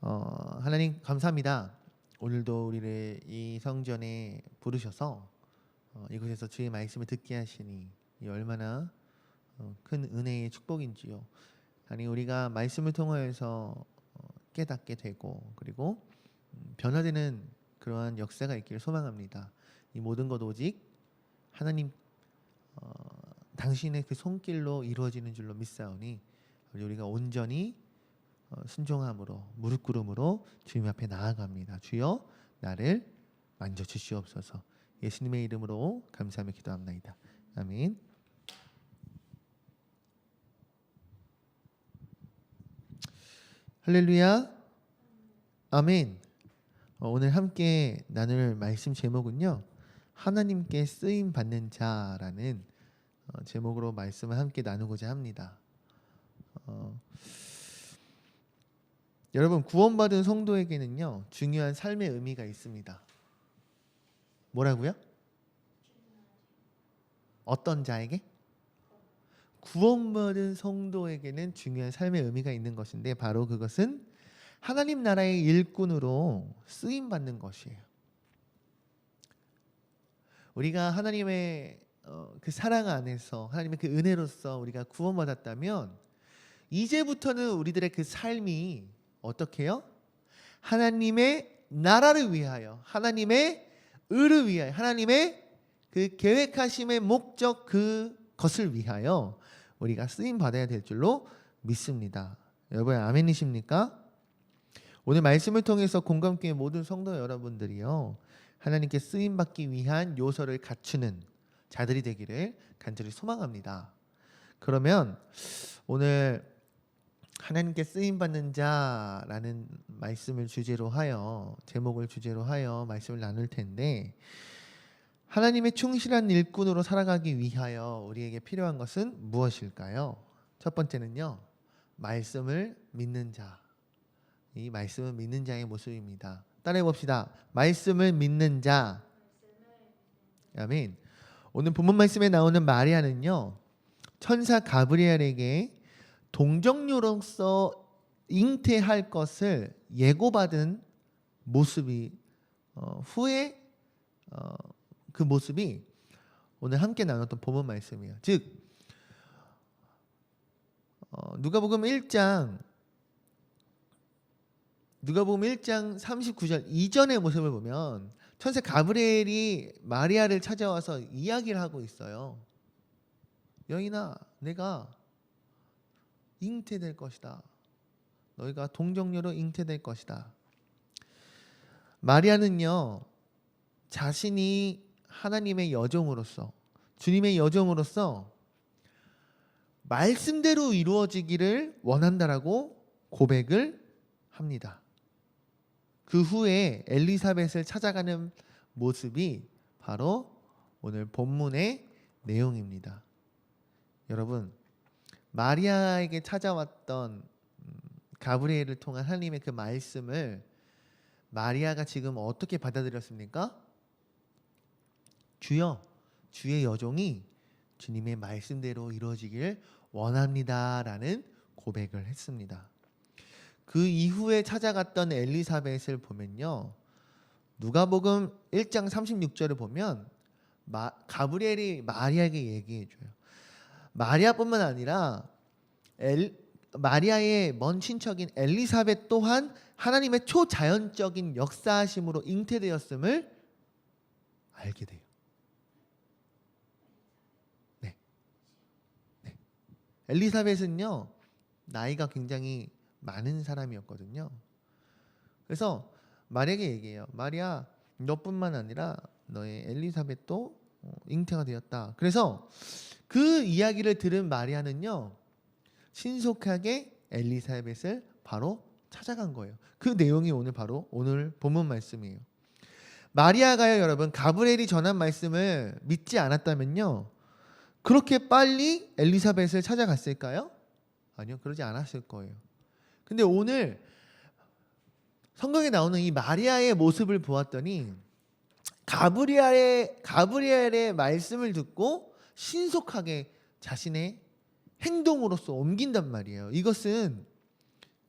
하나님 감사합니다. 오늘도 우리를 이 성전에 부르셔서 이곳에서 주의 말씀을 듣게 하시니 이 얼마나 큰 은혜의 축복인지요. 아니 우리가 말씀을 통하여서 깨닫게 되고 그리고 변화되는 그러한 역사가 있기를 소망합니다. 이 모든 것 오직 하나님 당신의 그 손길로 이루어지는 줄로 믿사오니 우리가 온전히 순종함으로 무릎 꿇음으로 주님 앞에 나아갑니다. 주여 나를 만져주시옵소서. 예수님의 이름으로 감사하며 기도합나이다. 아멘. 할렐루야. 아멘. 오늘 함께 나눌 말씀 제목은요, 하나님께 쓰임 받는 자라는 제목으로 말씀을 함께 나누고자 합니다. 여러분, 구원받은 성도에게는요 중요한 삶의 의미가 있습니다. 뭐라고요? 어떤 자에게? 구원받은 성도에게는 중요한 삶의 의미가 있는 것인데 바로 그것은 하나님 나라의 일꾼으로 쓰임 받는 것이에요. 우리가 하나님의 그 사랑 안에서 하나님의 그 은혜로서 우리가 구원받았다면 이제부터는 우리들의 그 삶이 어떻게 해요? 하나님의 나라를 위하여, 하나님의 의를 위하여, 하나님의 그 계획하심의 목적 그것을 위하여 우리가 쓰임 받아야 될 줄로 믿습니다. 여러분 아멘이십니까? 오늘 말씀을 통해서 공감교회 모든 성도 여러분들이요 하나님께 쓰임 받기 위한 요소를 갖추는 자들이 되기를 간절히 소망합니다. 그러면 오늘 하나님께 쓰임 받는 자라는 말씀을 주제로 하여 제목을 주제로 하여 말씀을 나눌 텐데 하나님의 충실한 일꾼으로 살아가기 위하여 우리에게 필요한 것은 무엇일까요? 첫 번째는요, 말씀을 믿는 자. 이 말씀을 믿는 자의 모습입니다. 따라해 봅시다. 말씀을 믿는 자. 아멘. 오늘 본문 말씀에 나오는 마리아는요, 천사 가브리엘에게 동정녀로서 잉태할 것을 예고받은 모습이 후에 그 모습이 오늘 함께 나눴던 본문 말씀이에요. 즉 누가복음 1장 39절 이전의 모습을 보면 천사 가브리엘이 마리아를 찾아와서 이야기를 하고 있어요. 여인아, 내가 잉태될 것이다. 너희가 동정녀로 잉태될 것이다. 마리아는요, 자신이 하나님의 여종으로서, 주님의 여종으로서 말씀대로 이루어지기를 원한다라고 고백을 합니다. 그 후에 엘리사벳을 찾아가는 모습이 바로 오늘 본문의 내용입니다. 여러분, 마리아에게 찾아왔던 가브리엘을 통한 하나님의 그 말씀을 마리아가 지금 어떻게 받아들였습니까? 주여, 주의 여종이 주님의 말씀대로 이루어지길 원합니다라는 고백을 했습니다. 그 이후에 찾아갔던 엘리사벳을 보면요, 누가복음 1장 36절을 보면 가브리엘이 마리아에게 얘기해줘요. 마리아뿐만 아니라 마리아의 먼 친척인 엘리사벳 또한 하나님의 초자연적인 역사하심으로 잉태되었음을 알게 돼요. 네. 엘리사벳은요, 나이가 굉장히 많은 사람이었거든요. 그래서 마리아에게 얘기해요. 마리아, 너뿐만 아니라 너의 엘리사벳도 잉태가 되었다. 그래서 그 이야기를 들은 마리아는요, 신속하게 엘리사벳을 바로 찾아간 거예요. 그 내용이 바로 오늘 본문 말씀이에요. 마리아가요, 여러분, 가브리엘이 전한 말씀을 믿지 않았다면요, 그렇게 빨리 엘리사벳을 찾아갔을까요? 아니요, 그러지 않았을 거예요. 근데 오늘 성경에 나오는 이 마리아의 모습을 보았더니 가브리엘의 말씀을 듣고 신속하게 자신의 행동으로서 옮긴단 말이에요. 이것은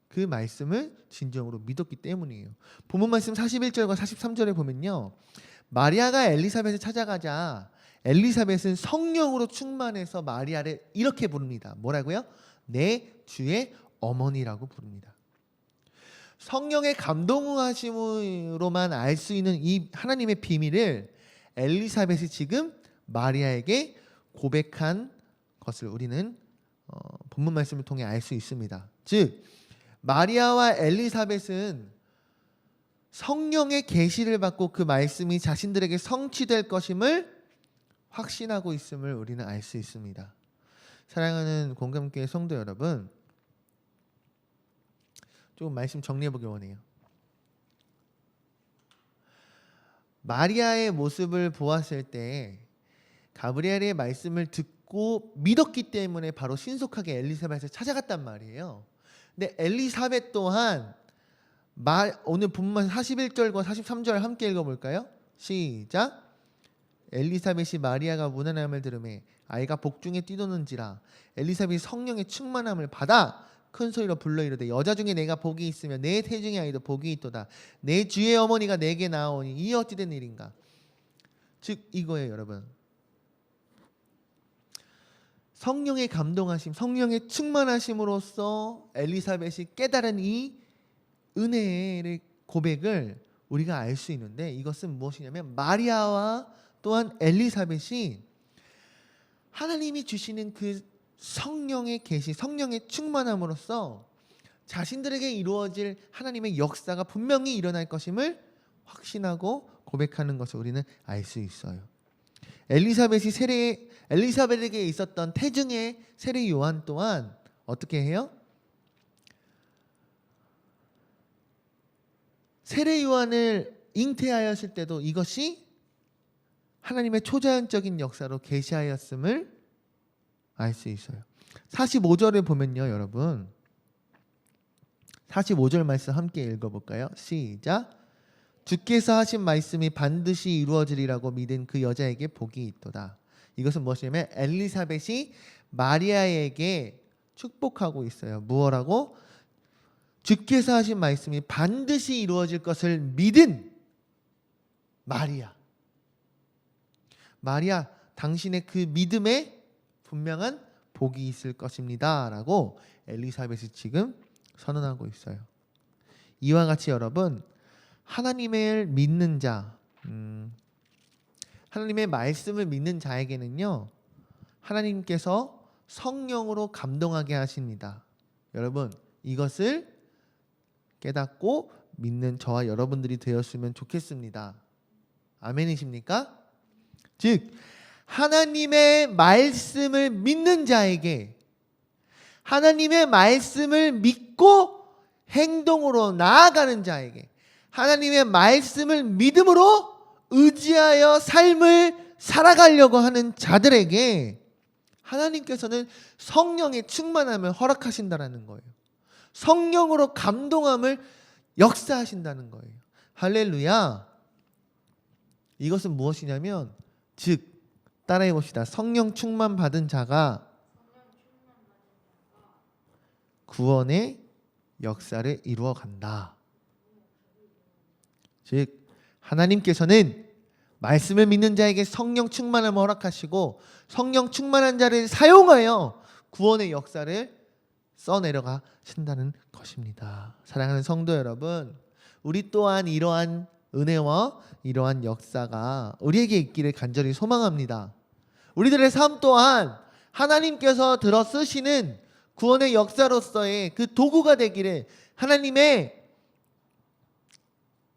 그 말씀을 진정으로 믿었기 때문이에요. 본문 말씀 41절과 43절에 보면요. 마리아가 엘리사벳을 찾아가자 엘리사벳은 성령으로 충만해서 마리아를 이렇게 부릅니다. 뭐라고요? 내 주의 어머니라고 부릅니다. 성령의 감동하심으로만 알 수 있는 이 하나님의 비밀을 엘리사벳이 지금 마리아에게 고백한 것을 우리는 본문 말씀을 통해 알 수 있습니다. 즉 마리아와 엘리사벳은 성령의 계시를 받고 그 말씀이 자신들에게 성취될 것임을 확신하고 있음을 우리는 알 수 있습니다. 사랑하는 공감교회 성도 여러분, 조금 말씀 정리해 보기 원해요. 마리아의 모습을 보았을 때 가브리엘의 말씀을 듣고 믿었기 때문에 바로 신속하게 엘리사벳을 찾아갔단 말이에요. 근데 엘리사벳 또한 오늘 본문 41절과 43절 함께 읽어볼까요? 시작. 엘리사벳이 마리아가 무난함을 들으매 아이가 복중에 뛰도는지라 엘리사벳이 성령의 충만함을 받아 큰 소리로 불러 이르되 여자 중에 내가 복이 있으며 내 태중의 아이도 복이 있도다. 내 주의 어머니가 내게 나오니 이 어찌 된 일인가. 즉 이거예요 여러분. 성령의 감동하심, 성령의 충만하심으로써 엘리사벳이 깨달은 이 은혜의 고백을 우리가 알 수 있는데 이것은 무엇이냐면 마리아와 또한 엘리사벳이 하나님이 주시는 그 성령의 계시, 성령의 충만함으로써 자신들에게 이루어질 하나님의 역사가 분명히 일어날 것임을 확신하고 고백하는 것을 우리는 알 수 있어요. 엘리사벳에게 있었던 태중의 세례 요한 또한 어떻게 해요? 세례 요한을 잉태하였을 때도 이것이 하나님의 초자연적인 역사로 계시하였음을 알 수 있어요. 45절을 보면요 여러분, 45절 말씀 함께 읽어볼까요? 시작. 주께서 하신 말씀이 반드시 이루어지리라고 믿은 그 여자에게 복이 있도다. 이것은 무엇이냐면 엘리사벳이 마리아에게 축복하고 있어요. 무엇라고? 주께서 하신 말씀이 반드시 이루어질 것을 믿은 마리아. 마리아, 당신의 그 믿음에 분명한 복이 있을 것입니다 라고 엘리사벳이 지금 선언하고 있어요. 이와 같이 여러분, 하나님을 믿는 자, 하나님의 말씀을 믿는 자에게는요 하나님께서 성령으로 감동하게 하십니다. 여러분 이것을 깨닫고 믿는 저와 여러분들이 되었으면 좋겠습니다. 아멘이십니까? 즉 하나님의 말씀을 믿는 자에게, 하나님의 말씀을 믿고 행동으로 나아가는 자에게, 하나님의 말씀을 믿음으로 의지하여 삶을 살아가려고 하는 자들에게 하나님께서는 성령의 충만함을 허락하신다는 거예요. 성령으로 감동함을 역사하신다는 거예요. 할렐루야. 이것은 무엇이냐면 즉 따라해 봅시다. 성령 충만 받은 자가 구원의 역사를 이루어 간다. 즉 하나님께서는 말씀을 믿는 자에게 성령 충만함을 허락하시고 성령 충만한 자를 사용하여 구원의 역사를 써내려가 신다는 것입니다. 사랑하는 성도 여러분, 우리 또한 이러한 은혜와 이러한 역사가 우리에게 있기를 간절히 소망합니다. 우리들의 삶 또한 하나님께서 들어 쓰시는 구원의 역사로서의 그 도구가 되기를, 하나님의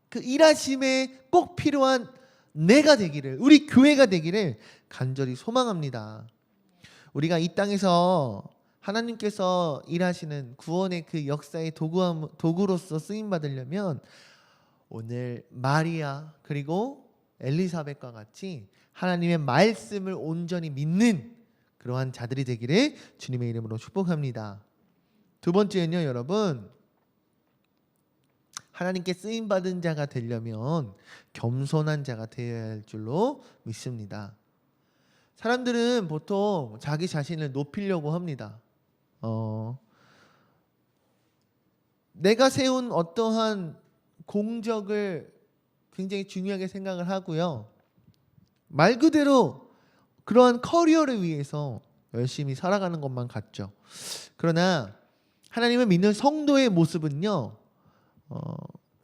그 일하심에 꼭 필요한 내가 되기를, 우리 교회가 되기를 간절히 소망합니다. 우리가 이 땅에서 하나님께서 일하시는 구원의 그 역사의 도구로서 쓰임 받으려면 오늘 마리아 그리고 엘리사벳과 같이 하나님의 말씀을 온전히 믿는 그러한 자들이 되기를 주님의 이름으로 축복합니다. 두 번째는요 여러분, 하나님께 쓰임받은 자가 되려면 겸손한 자가 되어야 할 줄로 믿습니다. 사람들은 보통 자기 자신을 높이려고 합니다. 내가 세운 어떠한 공적을 굉장히 중요하게 생각을 하고요. 말 그대로 그러한 커리어를 위해서 열심히 살아가는 것만 같죠. 그러나 하나님을 믿는 성도의 모습은요,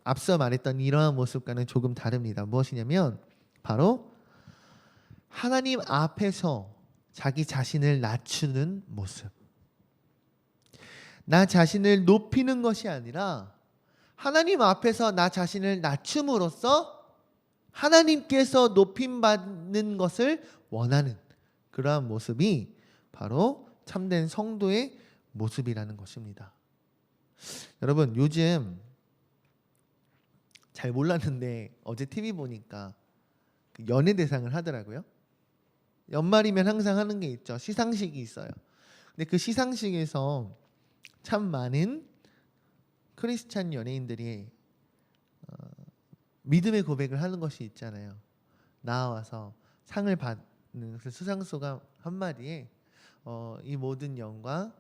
앞서 말했던 이러한 모습과는 조금 다릅니다. 무엇이냐면 바로 하나님 앞에서 자기 자신을 낮추는 모습. 나 자신을 높이는 것이 아니라 하나님 앞에서 나 자신을 낮춤으로써 하나님께서 높임받는 것을 원하는 그러한 모습이 바로 참된 성도의 모습이라는 것입니다. 여러분, 요즘 잘 몰랐는데 어제 TV 보니까 연예대상을 하더라고요. 연말이면 항상 하는 게 있죠. 시상식이 있어요. 근데 그 시상식에서 참 많은 크리스찬 연예인들이 믿음의 고백을 하는 것이 있잖아요. 나와서 상을 받는 그 수상소가 한마디에 이 모든 영광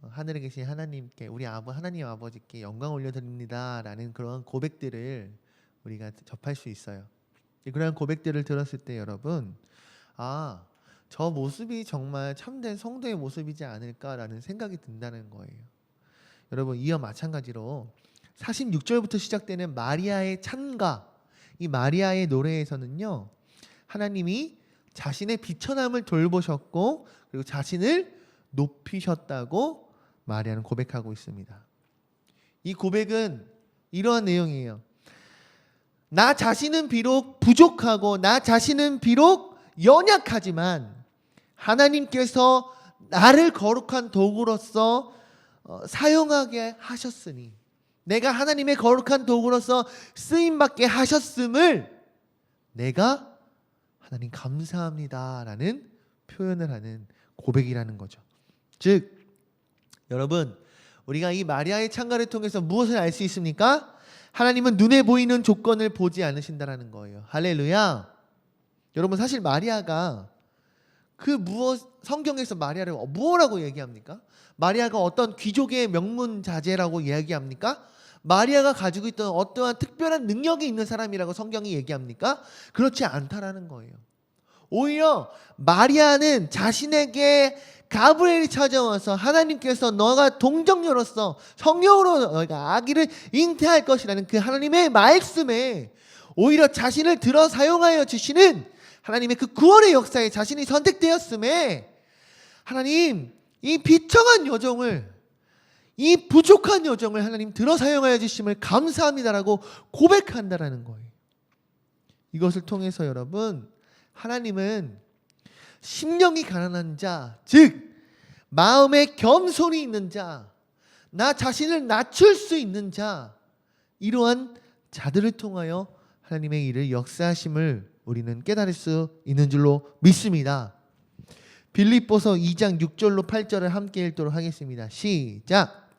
하늘에 계신 하나님께, 우리 하나님 아버지께 영광 올려드립니다라는 그런 고백들을 우리가 접할 수 있어요. 그런 고백들을 들었을 때 여러분, 저 모습이 정말 참된 성도의 모습이지 않을까라는 생각이 든다는 거예요. 여러분, 이와 마찬가지로 46절부터 시작되는 마리아의 찬가, 이 마리아의 노래에서는요, 하나님이 자신의 비천함을 돌보셨고 그리고 자신을 높이셨다고 마리아는 고백하고 있습니다. 이 고백은 이러한 내용이에요. 나 자신은 비록 부족하고 나 자신은 비록 연약하지만 하나님께서 나를 거룩한 도구로서 사용하게 하셨으니, 내가 하나님의 거룩한 도구로서 쓰임받게 하셨음을 내가 하나님 감사합니다라는 표현을 하는 고백이라는 거죠. 즉 여러분, 우리가 이 마리아의 찬가를 통해서 무엇을 알 수 있습니까? 하나님은 눈에 보이는 조건을 보지 않으신다라는 거예요. 할렐루야. 여러분, 사실 마리아가 성경에서 마리아를 무엇라고 얘기합니까? 마리아가 어떤 귀족의 명문자제라고 이야기합니까? 마리아가 가지고 있던 어떠한 특별한 능력이 있는 사람이라고 성경이 얘기합니까? 그렇지 않다라는 거예요. 오히려 마리아는 자신에게 가브리엘이 찾아와서 하나님께서 너가 동정녀로서 성령으로 너희가 아기를 잉태할 것이라는 그 하나님의 말씀에 오히려 자신을 들어 사용하여 주시는 하나님의 그 구원의 역사에 자신이 선택되었음에 하나님, 이 비참한 여정을, 이 부족한 여정을 하나님 들어 사용하여 주심을 감사합니다라고 고백한다라는 거예요. 이것을 통해서 여러분, 하나님은 심령이 가난한 자, 즉 마음에 겸손이 있는 자, 나 자신을 낮출 수 있는 자, 이러한 자들을 통하여 하나님의 일을 역사하심을 우리는 깨달을 수 있는 줄로 믿습니다. 빌립보서 2장 6절로 8절을 함께 읽도록 하겠습니다. 시작.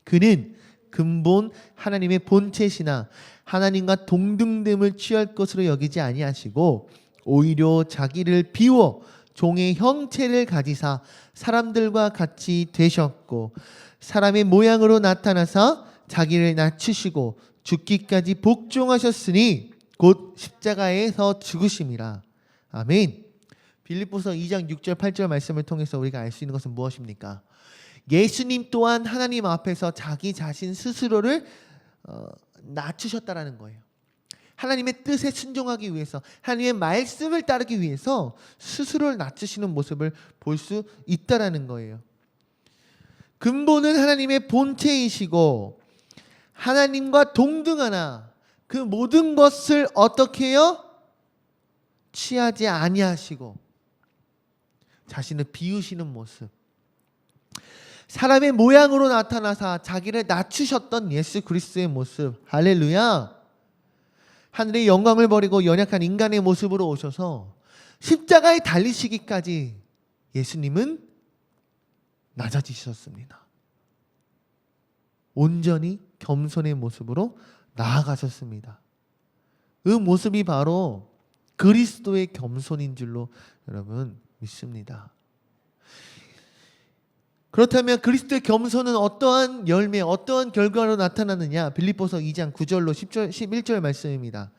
그는 근본 하나님의 본체시나 하나님과 동등됨을 취할 것으로 여기지 아니하시고 오히려 자기를 비워 종의 형체를 가지사 사람들과 같이 되셨고 사람의 모양으로 나타나사 자기를 낮추시고 죽기까지 복종하셨으니 곧 십자가에서 죽으심이라. 아멘. 빌립보서 2장 6절 8절 말씀을 통해서 우리가 알 수 있는 것은 무엇입니까? 예수님 또한 하나님 앞에서 자기 자신 스스로를 낮추셨다라는 거예요. 하나님의 뜻에 순종하기 위해서, 하나님의 말씀을 따르기 위해서 스스로를 낮추시는 모습을 볼 수 있다라는 거예요. 근본은 하나님의 본체이시고 하나님과 동등하나 그 모든 것을 어떻게 해요? 취하지 아니하시고 자신을 비우시는 모습. 사람의 모양으로 나타나사 자기를 낮추셨던 예수 그리스도의 모습. 할렐루야. 하늘의 영광을 버리고 연약한 인간의 모습으로 오셔서 십자가에 달리시기까지 예수님은 낮아지셨습니다. 온전히 겸손의 모습으로 나아가셨습니다. 그 모습이 바로 그리스도의 겸손인 줄로 여러분 믿습니다. 그렇다면 그리스도의 겸손은 어떠한 열매, 어떠한 결과로 나타나느냐? 빌립보서 2장 9절로 10절, 11절 말씀입니다.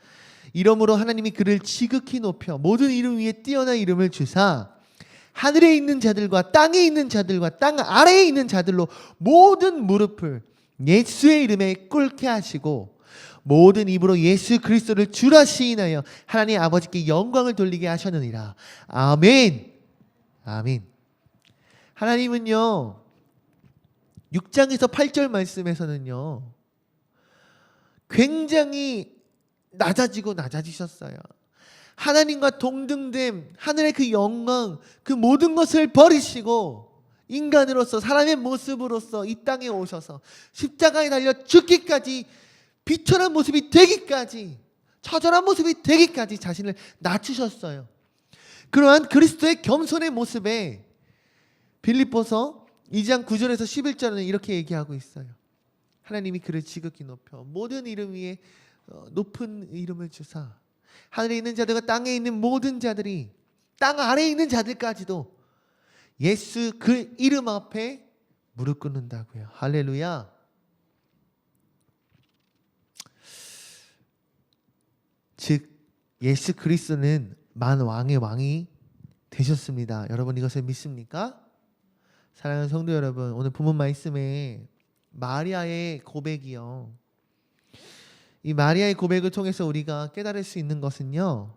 이러므로 하나님이 그를 지극히 높여 모든 이름 위에 뛰어난 이름을 주사 하늘에 있는 자들과 땅에 있는 자들과 땅 아래에 있는 자들로 모든 무릎을 예수의 이름에 꿇게 하시고 모든 입으로 예수 그리스도를 주라 시인하여 하나님 아버지께 영광을 돌리게 하셨느니라. 아멘. 아멘. 하나님은요 6장에서 8절 말씀에서는요 굉장히 낮아지셨어요. 하나님과 동등됨, 하늘의 그 영광, 그 모든 것을 버리시고 인간으로서 사람의 모습으로서 이 땅에 오셔서 십자가에 달려 죽기까지 비천한 모습이 되기까지 처절한 모습이 되기까지 자신을 낮추셨어요. 그러한 그리스도의 겸손의 모습에 빌립보서 2장 9절에서 11절은 이렇게 얘기하고 있어요. 하나님이 그를 지극히 높여 모든 이름 위에 높은 이름을 주사 하늘에 있는 자들과 땅에 있는 모든 자들이 땅 아래에 있는 자들까지도 예수 그 이름 앞에 무릎 꿇는다고요. 할렐루야. 즉 예수 그리스도는 만왕의 왕이 되셨습니다. 여러분 이것을 믿습니까? 사랑하는 성도 여러분, 오늘 본문 말씀에 마리아의 고백이요. 이 마리아의 고백을 통해서 우리가 깨달을 수 있는 것은요.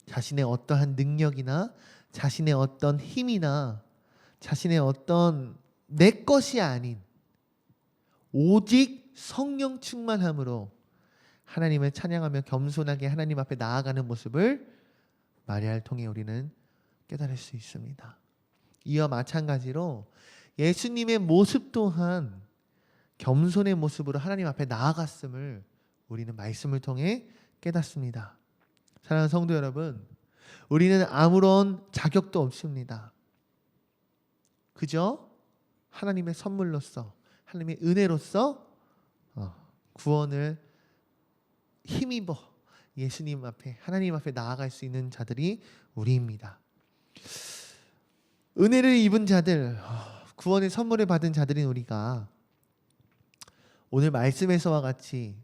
자신의 어떠한 능력이나 자신의 어떤 힘이나 자신의 어떤 내 것이 아닌 오직 성령 충만함으로 하나님을 찬양하며 겸손하게 하나님 앞에 나아가는 모습을 마리아를 통해 우리는 깨달을 수 있습니다. 이와 마찬가지로 예수님의 모습 또한 겸손의 모습으로 하나님 앞에 나아갔음을 우리는 말씀을 통해 깨닫습니다. 사랑하는 성도 여러분, 우리는 아무런 자격도 없습니다. 그저 하나님의 선물로서 하나님의 은혜로서 구원을 힘입어 예수님 앞에 하나님 앞에 나아갈 수 있는 자들이 우리입니다. 은혜를 입은 자들, 구원의 선물을 받은 자들인 우리가 오늘 말씀에서와 같이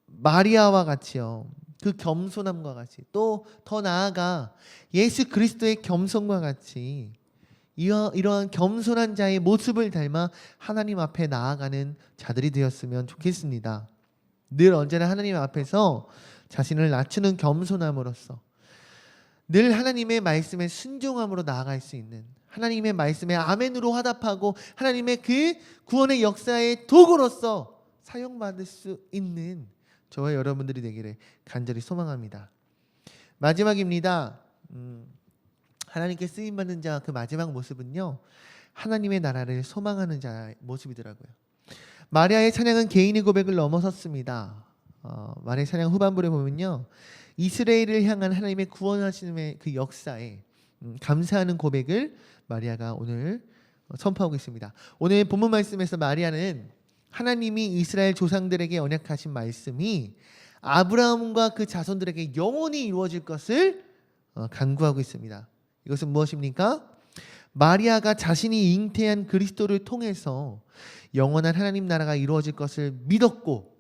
마리아와 같이요, 그 겸손함과 같이 또 더 나아가 예수 그리스도의 겸손과 같이 이러한 겸손한 자의 모습을 닮아 하나님 앞에 나아가는 자들이 되었으면 좋겠습니다. 늘 언제나 하나님 앞에서 자신을 낮추는 겸손함으로써 늘 하나님의 말씀에 순종함으로 나아갈 수 있는, 하나님의 말씀에 아멘으로 화답하고 하나님의 그 구원의 역사의 도구로서 사용받을 수 있는 저와 여러분들이 되기를 간절히 소망합니다. 마지막입니다. 하나님께 쓰임받는 자 그 마지막 모습은요, 하나님의 나라를 소망하는 자의 모습이더라고요. 마리아의 찬양은 개인의 고백을 넘어섰습니다. 마리아의 찬양 후반부에 보면요, 이스라엘을 향한 하나님의 구원하심의 그 역사에 감사하는 고백을 마리아가 오늘 선포하고 있습니다. 오늘 본문 말씀에서 마리아는 하나님이 이스라엘 조상들에게 언약하신 말씀이 아브라함과 그 자손들에게 영원히 이루어질 것을 간구하고 있습니다. 이것은 무엇입니까? 마리아가 자신이 잉태한 그리스도를 통해서 영원한 하나님 나라가 이루어질 것을 믿었고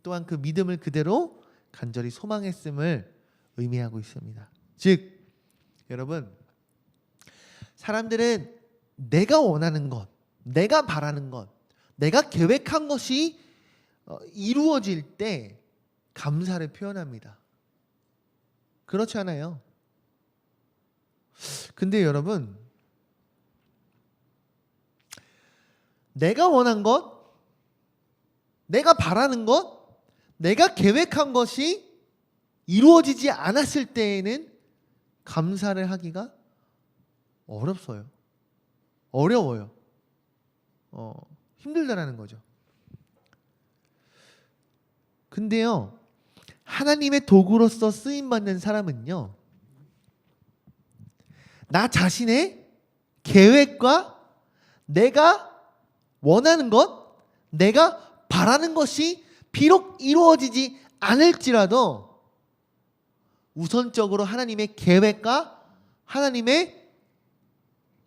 또한 그 믿음을 그대로 간절히 소망했음을 의미하고 있습니다. 즉 여러분, 사람들은 내가 원하는 것, 내가 바라는 것, 내가 계획한 것이 이루어질 때 감사를 표현합니다. 그렇지 않아요? 근데 여러분, 내가 원한 것, 내가 바라는 것, 내가 계획한 것이 이루어지지 않았을 때에는 감사를 하기가 어려워요. 힘들다라는 거죠. 근데요, 하나님의 도구로서 쓰임받는 사람은요, 나 자신의 계획과 내가 원하는 것, 내가 바라는 것이 비록 이루어지지 않을지라도 우선적으로 하나님의 계획과 하나님의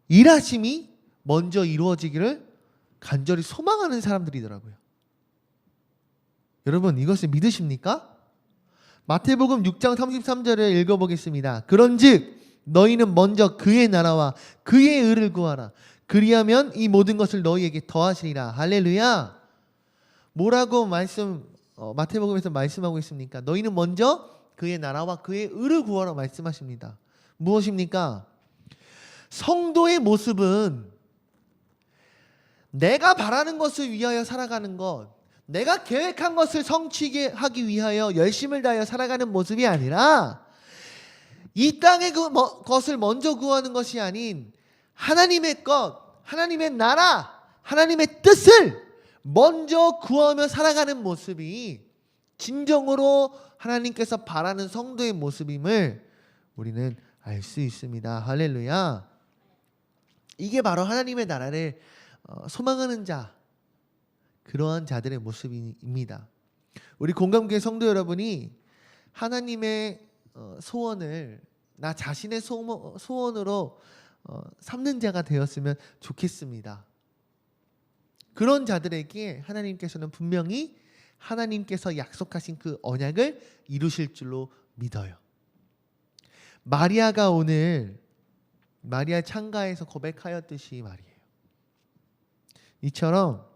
일하심이 먼저 이루어지기를 간절히 소망하는 사람들이더라고요. 여러분, 이것을 믿으십니까? 마태복음 6장 33절을 읽어보겠습니다. 그런즉 너희는 먼저 그의 나라와 그의 의를 구하라. 그리하면 이 모든 것을 너희에게 더하시리라. 할렐루야. 뭐라고 마태복음에서 말씀하고 있습니까? 너희는 먼저 그의 나라와 그의 의를 구하라 말씀하십니다. 무엇입니까? 성도의 모습은 내가 바라는 것을 위하여 살아가는 것, 내가 계획한 것을 성취하게 하기 위하여 열심을 다하여 살아가는 모습이 아니라 이 땅의 것을 먼저 구하는 것이 아닌 하나님의 것, 하나님의 나라, 하나님의 뜻을 먼저 구하며 살아가는 모습이 진정으로 하나님께서 바라는 성도의 모습임을 우리는 알 수 있습니다. 할렐루야. 이게 바로 하나님의 나라를 소망하는 자, 그러한 자들의 모습입니다. 우리 공감교회 성도 여러분이 하나님의 소원을 나 자신의 소원으로 삼는 자가 되었으면 좋겠습니다. 그런 자들에게 하나님께서는 분명히 하나님께서 약속하신 그 언약을 이루실 줄로 믿어요. 마리아가 오늘 마리아 창가에서 고백하였듯이 말이에요. 이처럼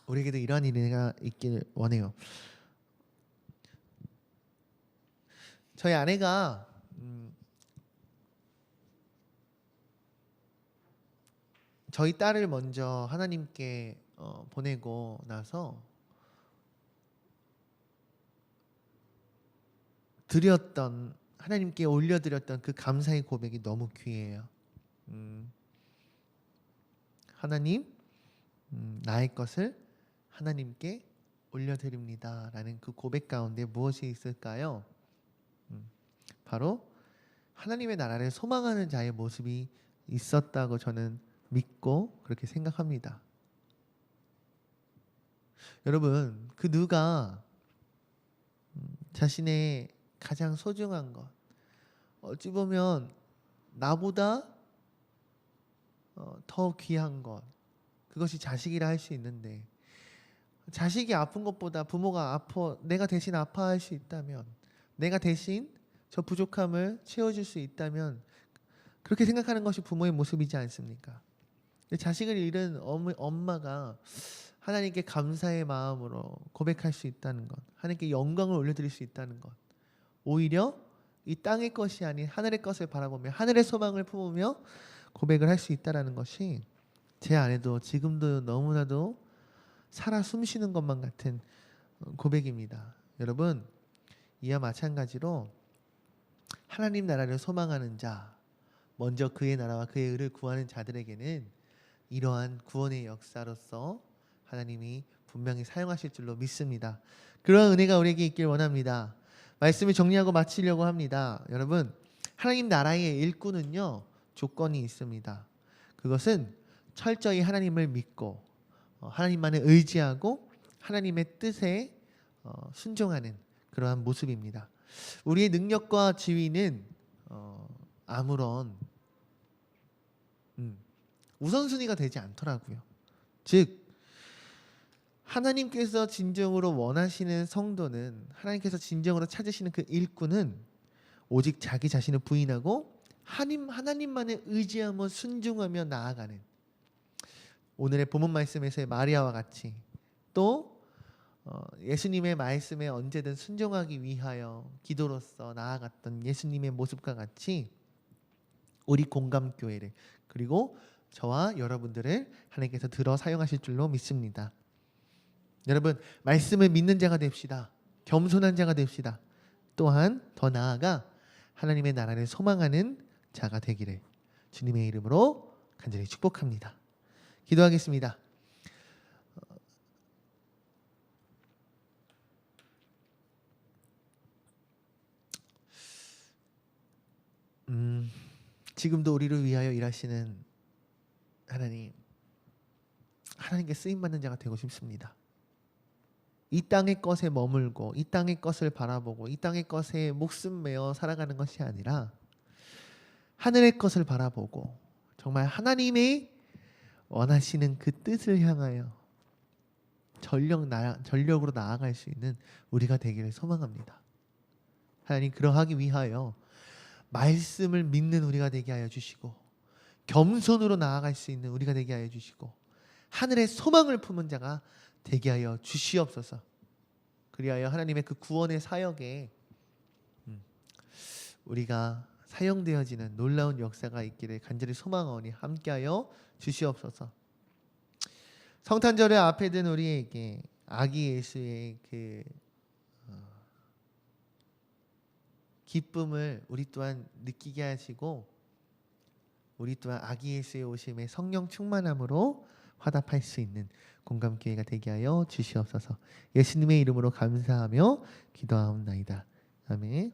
우리에게도 이러한 일이 있길 원해요. 저희 아내가 저희 딸을 먼저 하나님께 보내고 나서 하나님께 올려드렸던 그 감사의 고백이 너무 귀해요. 하나님, 나의 것을 하나님께 올려드립니다 라는 그 고백 가운데 무엇이 있을까요? 바로 하나님의 나라를 소망하는 자의 모습이 있었다고 저는 믿고 그렇게 생각합니다. 여러분, 그 누가 자신의 가장 소중한 것, 어찌 보면 나보다 더 귀한 것, 그것이 자식이라 할 수 있는데, 자식이 아픈 것보다 부모가 내가 대신 아파할 수 있다면, 내가 대신 저 부족함을 채워줄 수 있다면 그렇게 생각하는 것이 부모의 모습이지 않습니까? 자식을 잃은 엄마가 하나님께 감사의 마음으로 고백할 수 있다는 것, 하나님께 영광을 올려드릴 수 있다는 것, 오히려 이 땅의 것이 아닌 하늘의 것을 바라보며 하늘의 소망을 품으며 고백을 할 수 있다는 것이 제 안에도 지금도 너무나도 살아 숨쉬는 것만 같은 고백입니다. 여러분, 이와 마찬가지로 하나님 나라를 소망하는 자, 먼저 그의 나라와 그의 의를 구하는 자들에게는 이러한 구원의 역사로서 하나님이 분명히 사용하실 줄로 믿습니다. 그러한 은혜가 우리에게 있길 원합니다. 말씀을 정리하고 마치려고 합니다. 여러분, 하나님 나라의 일꾼은요, 조건이 있습니다. 그것은 철저히 하나님을 믿고 하나님만을 의지하고 하나님의 뜻에 순종하는 그러한 모습입니다. 우리의 능력과 지위는 아무런 우선순위가 되지 않더라고요. 즉 하나님께서 진정으로 원하시는 성도는, 하나님께서 진정으로 찾으시는 그 일꾼은 오직 자기 자신을 부인하고 하나님만을 의지하며 순종하며 나아가는, 오늘의 본문 말씀에서의 마리아와 같이 또 예수님의 말씀에 언제든 순종하기 위하여 기도로서 나아갔던 예수님의 모습과 같이 우리 공감교회를, 그리고 저와 여러분들을 하나님께서 들어 사용하실 줄로 믿습니다. 여러분, 말씀을 믿는 자가 됩시다. 겸손한 자가 됩시다. 또한 더 나아가 하나님의 나라를 소망하는 자가 되기를 주님의 이름으로 간절히 축복합니다. 기도하겠습니다. 지금도 우리를 위하여 일하시는 하나님, 하나님께 쓰임받는 자가 되고 싶습니다. 이 땅의 것에 머물고 이 땅의 것을 바라보고 이 땅의 것에 목숨 메어 살아가는 것이 아니라 하늘의 것을 바라보고 정말 하나님의 원하시는 그 뜻을 향하여 전력으로 나아갈 수 있는 우리가 되기를 소망합니다. 하나님, 그러하기 위하여 말씀을 믿는 우리가 되게 하여 주시고 겸손으로 나아갈 수 있는 우리가 되게 하여 주시고 하늘의 소망을 품은 자가 되게 하여 주시옵소서. 그리하여 하나님의 그 구원의 사역에 우리가 사용되어지는 놀라운 역사가 있기를 간절히 소망하오니 함께하여 주시옵소서. 성탄절의 앞에 든 우리에게 아기 예수의 그 기쁨을 우리 또한 느끼게 하시고 우리 또한 아기 예수의 오심에 성령 충만함으로 화답할 수 있는 공감기회가 되게 하여 주시옵소서. 예수님의 이름으로 감사하며 기도하옵나이다. 아멘.